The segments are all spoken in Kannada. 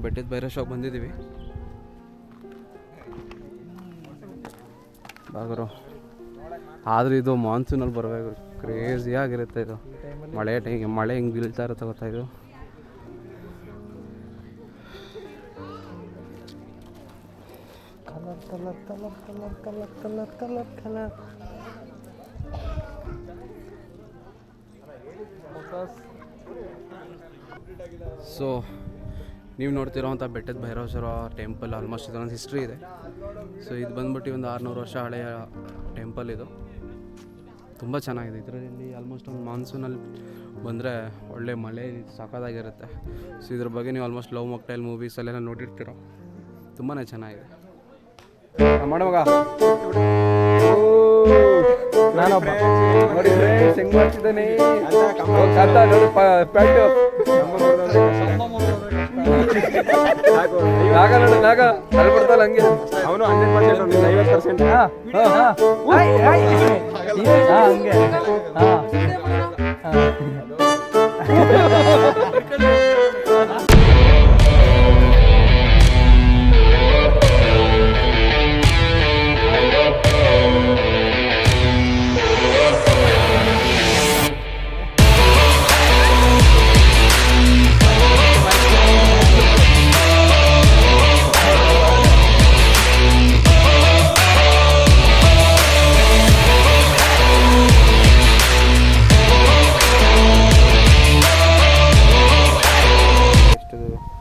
ಬೆಟ್ಟದ ಭೈರವೇಶ್ವರಕ್ಕೆ ಬಂದಿದ್ದೀವಿ. ಬಾಗರು ಆದರೂ ಇದು ಮಾನ್ಸೂನಲ್ಲಿ ಬರಬೇಕು, ಕ್ರೇಜಿಯಾಗಿರುತ್ತೆ ಇದು. ಮಳೆ ಹಿಂಗೆ ಬೀಳ್ತಾ ಇರುತ್ತೆ ಗೊತ್ತಾ ಇದು. Colour colour colour colour colour colour colour colour. So ನೀವು ನೋಡ್ತಿರೋವಂಥ ಬೆಟ್ಟದ ಭೈರವೇಶ್ವರ ಟೆಂಪಲ್ ಆಲ್ಮೋಸ್ಟ್ ಇದೊಂದು ಹಿಸ್ಟ್ರಿ ಇದೆ. ಸೊ ಇದು ಬಂದ್ಬಿಟ್ಟು ಒಂದು 600 ವರ್ಷ ಹಳೆಯ ಟೆಂಪಲ್ ಇದು. ತುಂಬ ಚೆನ್ನಾಗಿದೆ. ಇದರಲ್ಲಿ ಆಲ್ಮೋಸ್ಟ್ ಒಂದು ಮಾನ್ಸೂನಲ್ಲಿ ಬಂದರೆ ಒಳ್ಳೆ ಮಳೆ ಸಾಕಾಗಿರುತ್ತೆ. ಸೊ ಇದ್ರ ಬಗ್ಗೆ ನೀವು ಆಲ್ಮೋಸ್ಟ್ ಲವ್ ಮಾಕ್ಟೈಲ್ ಮೂವೀಸಲ್ಲೆಲ್ಲ ನೋಡಿರ್ತೀರೋ. ತುಂಬಾ ಚೆನ್ನಾಗಿದೆ. ಮಾಡುವಾಗ ನಾನೊಬ್ಬ ನೋಡಿ ಹೆಂಗ್ ಮಾಡ್ತಿದ್ದಾನೆ ನೋಡಿ ಪ್ಯಾಂಟು ನಾಗ ನೋಡಿ ನಾಗ ಅಲ್ಲಿ ಬಿಡ್ತಲ್ಲ ಹಂಗೆ ಅವನು 100% 50%. ಹಂಗೆ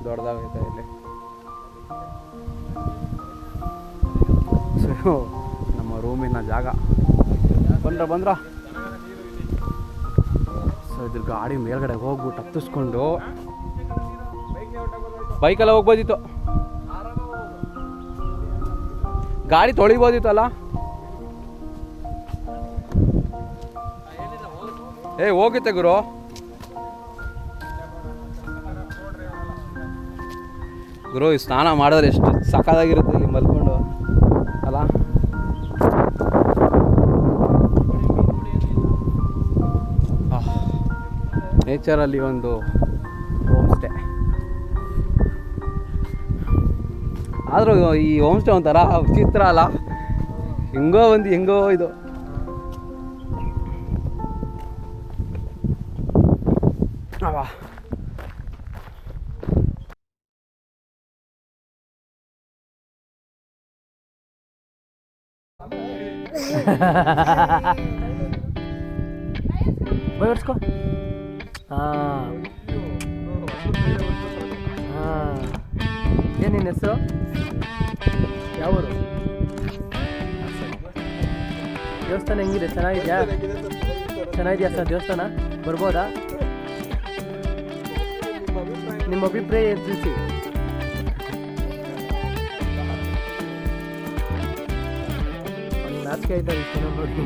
ದೊಡ್ಡದಾಗೈತೆ ಇಲ್ಲಿ. ಸೊ ನಮ್ಮ ರೂಮಿನ ಜಾಗ ಬಂದ್ರ. ಸೊ ಇದ್ರ ಗಾಡಿ ಮೇಲ್ಗಡೆ ಹೋಗ್ಬಿಟ್ಟು ಹತ್ತಿಸ್ಕೊಂಡು ಬೈಕೆಲ್ಲ ಹೋಗ್ಬೋದಿತ್ತು, ಗಾಡಿ ತೊಳಿಬೋದಿತ್ತಲ್ಲ. ಹೋಗುತ್ತೆ ಗುರು. ಗುರು ಸ್ನಾನ ಮಾಡಿದ್ರೆ ಎಷ್ಟು ಸಖತ್ತಾಗಿರುತ್ತೆ ಇಲ್ಲಿ ಮಲ್ಕೊಂಡು ಅಲ್ಲ. ನೇಚರಲ್ಲಿ ಒಂದು ಹೋಮ್ ಸ್ಟೇ. ಆದರೂ ಈ ಹೋಮ್ ಸ್ಟೇ ಒಂಥರ ವಿಚಿತ್ರ ಅಲ್ಲ, ಹೆಂಗೋ ಇದು. ಅವಾ ಬೈಸ್ಕೊ. ಏನಿನ್ನ ಹೆಸರು? ಯಾವ ಊರು? ದೇವಸ್ಥಾನ ಹೆಂಗಿದೆ? ಚೆನ್ನಾಗಿದೆಯಾ ಸರ್ ದೇವಸ್ಥಾನ? ಬರ್ಬೋದಾ? ನಿಮ್ಮ ಅಭಿಪ್ರಾಯ ತಿಳಿಸಿ. ನಾಚಿಕೆ ಆಯ್ತಾ ಇಷ್ಟ ನೋಡಿ.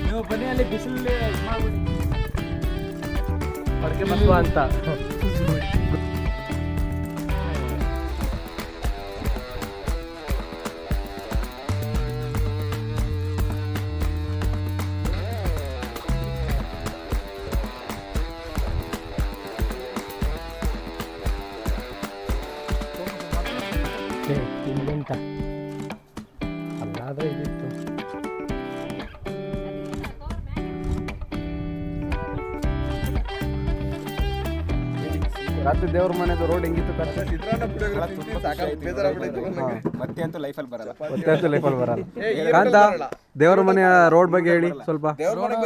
ನೀವು ಬನ್ನಿ, ಅಲ್ಲಿ ಬಿಸಿಲಲ್ಲಿ ಹೊರಗೆ ಬರುವ ಅಂತ. ಇಲ್ಲಿಂತ ಅಲ್ಲಾದ್ರೆ ಇದಿತ್ತು. ರಾತ್ರಿ ದೇವ್ರ ಮನೆದು ರೋಡ್ ಹೆಂಗಿತ್ತು ಮತ್ತೆ ಅಂತೂ ಲೈಫಲ್ಲಿ ಬರಲ್ಲ. ಕಾಂತ ದೇವರ ಮನೆಯ ರೋಡ್ ಬಗ್ಗೆ ಹೇಳಿ ಸ್ವಲ್ಪ.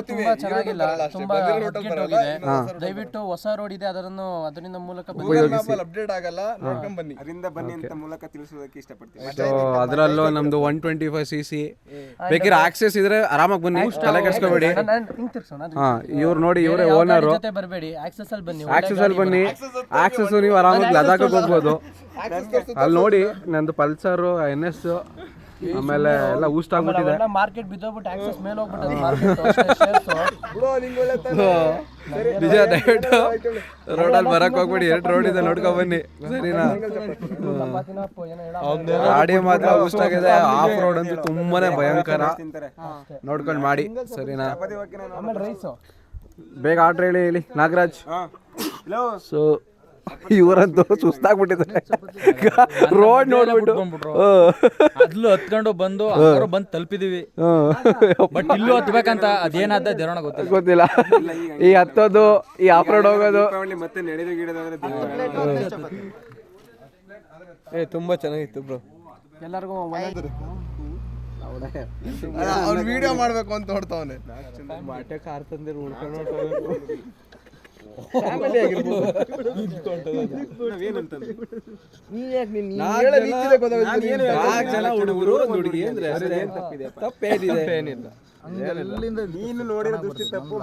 ತುಂಬಾ ಚೆನ್ನಾಗಿಲ್ಲ, ತುಂಬಾ ದಯವಿಟ್ಟು ಹೊಸ ರೋಡ್ ಇದೆ, ಅದರಿಂದ ಮೂಲಕ ಅಪ್ಡೇಟ್ ಆಗಲ್ಲ, ನೋಡ್ಕೊಂಡ್ ಬನ್ನಿ, ಅದರಿಂದ ಬನ್ನಿ ಅಂತ ಮೂಲಕ ತಿಳಿಸೋದಕ್ಕೆ ಇಷ್ಟಪಡ್ತೀನಿ. ಅದರಲ್ಲೂ ನಮ್ದು 125cc ಬೇಕಿದ್ರೆ ಆಕ್ಸೆಸ್ ಇದ್ರೆ ಆರಾಮಾಗಿ ಬನ್ನಿ, ತಲೆ ಕೆಡಿಸ್ಕೋಬೇಡಿ. ಇವ್ರು ನೋಡಿ, ಇವರೇ ಓನರ್. ಬರಬೇಡಿ, ಆಕ್ಸೆಸ್ ಅಲ್ಲಿ ಬನ್ನಿ. ಆಕ್ಸೆಸ್ ನೀವು ಆರಾಮಾಗಿ ಲದಾಖ್ ಹೋಗ್ಬೋದು. ಅಲ್ಲಿ ನೋಡಿ ನಂದು ಪಲ್ಸರ್ NS ಆಮೇಲೆ ಎಲ್ಲ ಊಸ್ಟ್ ಆಗ್ಬಿಟ್ಟಿದೆ. ಮಾರ್ಕೆಟ್ ಬಿದ್ದೋಗ್ಬಿಟ್ಟು ಆಕ್ಸಸ್ ಮೇಲೆ ಹೋಗ್ಬಿಟ್ಟು ಮಾರ್ಕೆಟ್ ನಿಜ. ದಯವಿಟ್ಟು ರೋಡಲ್ಲಿ ಬರಕ್ ಹೋಗ್ಬಿಡಿ, 2 ರೋಡ್ ಇದೆ ನೋಡ್ಕೊಂಡ್ ಬನ್ನಿ ಸರಿನಾ. ಗಾಡಿ ಮಾತ್ರ ಊಸ್ಟ್ ಆಗಿದೆ. ಆಫ್ ರೋಡ್ ಅಂತೂ ತುಂಬಾನೇ ಭಯಂಕರ, ನೋಡ್ಕೊಂಡು ಮಾಡಿ ಸರಿನಾ. ಆಮೇಲೆ ರೈಸು ಬೇಗ ಆರ್ಡ್ರ್ ಹೇಳಿ ನಾಗರಾಜ್. ಸೊ ಇವರಂತೂ ಸುಸ್ತಾಗ್ಬಿಟ್ಟಿದ್ದಾರೆ ರೋಡ್ ನೋಡ್ಬಿಟ್ಟು. ಅದ್ಲು ಹತ್ಕೊಂಡು ಬಂದು ಬಂದು ತಲುಪಿದೀವಿ. ಬಟ್ ಇಲ್ಲೂ ಹತ್ಬೇಕಂತ ಅದೇನಾದ ದೇವರಣ ಗೊತ್ತಿಲ್ಲ. ಈ ಹತ್ತೋದು, ಈ ಆಫ್ ರೋಡ್ ಹೋಗೋದು ಮತ್ತೆ ನಡೆದು ಗಿಡದಾದ್ರೆ ತುಂಬಾ ಚೆನ್ನಾಗಿತ್ತು ಬ್ರೋ. ಎಲ್ಲರಿಗೂ ಅವ್ನು ವಿಡಿಯೋ ಮಾಡ್ಬೇಕು ಅಂತ ನೋಡ್ತಾವನೆ. ಬಾಟೆ ಕಾರ್ ತಂದಿರು ನೀನು ನೋಡಿರೋ ದೃಷ್ಟಿ ತಪ್ಪು,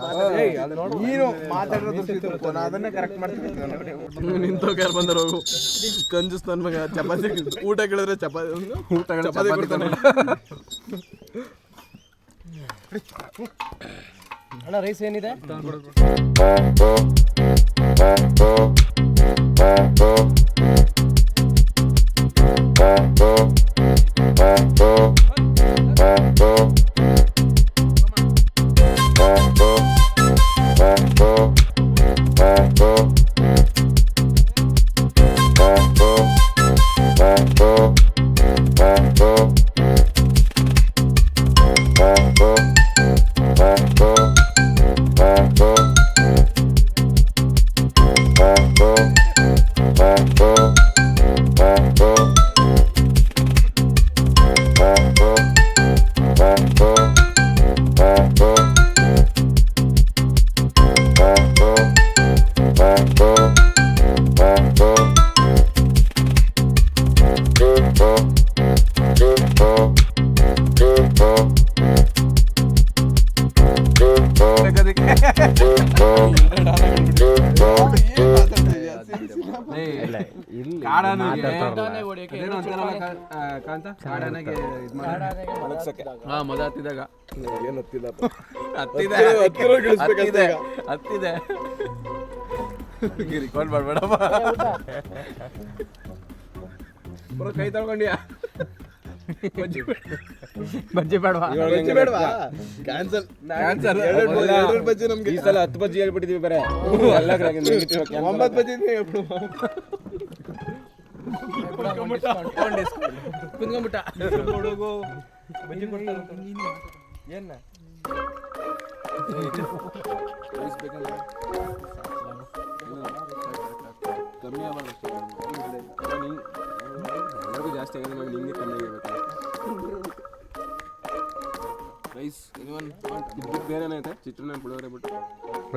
ನೀನು ಮಾತಾಡಿರೋ ದೃಷ್ಟಿ ತಪ್ಪು. ನಾ ಅದನ್ನೇ ಕರೆಕ್ಟ್ ಮಾಡ್ತೀನಿ. ನಿಂತೋಗ ಯಾರು ಬಂದರು ಹೋಗು ಕಂಜುಸ್ ನನ್ ಮಗ. ಚಪಾತಿ ಊಟ ಕೇಳಿದ್ರೆ ಚಪಾತಿ ಕೊಡ್ತಾನೆ. ಅಣ್ಣ ರೈಸ್ ಏನಿದೆ? ಮದ ಹತ್ತಿದಾಗ ಹತ್ತಿದೆ ರಿಕಾರ್ಡ್ ಮಾಡ್ಬೇಡಪ್ಪ. ಕೈ ತಗೊಂಡ್ಯಾ? ಬಜ್ಜಿ ಬೇಡವಾ? ಕ್ಯಾನ್ಸಲ್. ಬಜ್ಜಿ ನಮ್ಗೆ ಈ ಸಲ 10 ಬಜ್ಜಿ ಹೇಳ್ಬಿಟ್ಟಿದೀವಿ ಬೇರೆ. 9 ಬಜ್ಜಿ ಹೇಳ್ಬಿಡು. ಕುಂದ್ಕೊಂಬಿಟ್ಟ ಬಜ್ಜಿ ಕೊಡ್ತಾರೆ ಏನ ಕಮ್ಮಿ ಆಗಬಾರ್ದು. ಎಲ್ಲರಿಗೂ ಜಾಸ್ತಿ ಆಗಿದೆ, ನಮ್ಗೆ ನಿಂಗೆ ಕಮ್ಮಿ ಆಗಬೇಕು. ರೈಸ್ ಬೇರೆ ಏನೈತೆ? ಚಿತ್ರಾನ್ನ, ಪುಳಿಯೋಗರೆ ಬಿಟ್ಟು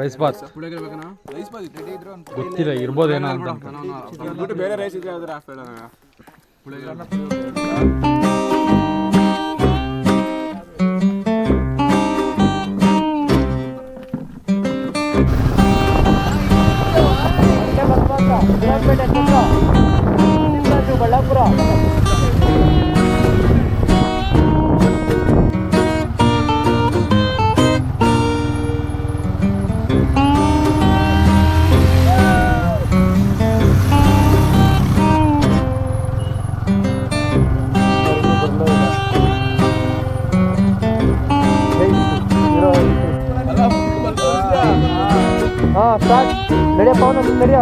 ರೈಸ್ ಬಾತ್ ಪುಳಿಯೋಗರೆ ಬೇಕನಾ? ರೈಸ್ ಬಾತ್ ಗೊತ್ತಿಲ್ಲ, ಇರ್ಬೋದೇನೋ ಅಂತ. ಬಿಟ್ಟು ಬೇರೆ ರೈಸ್ ಇದ್ರೆ ಯಾವ್ದಾರು ಹಾಕ್ಬೇಡ ಪುಳಿಯೋಗರೆ. ಬಳ್ಳಾಪುರ ಸ್ಟಾರ್ಟ್ ನಡೆಯಪ್ಪ, ನಡೆಯ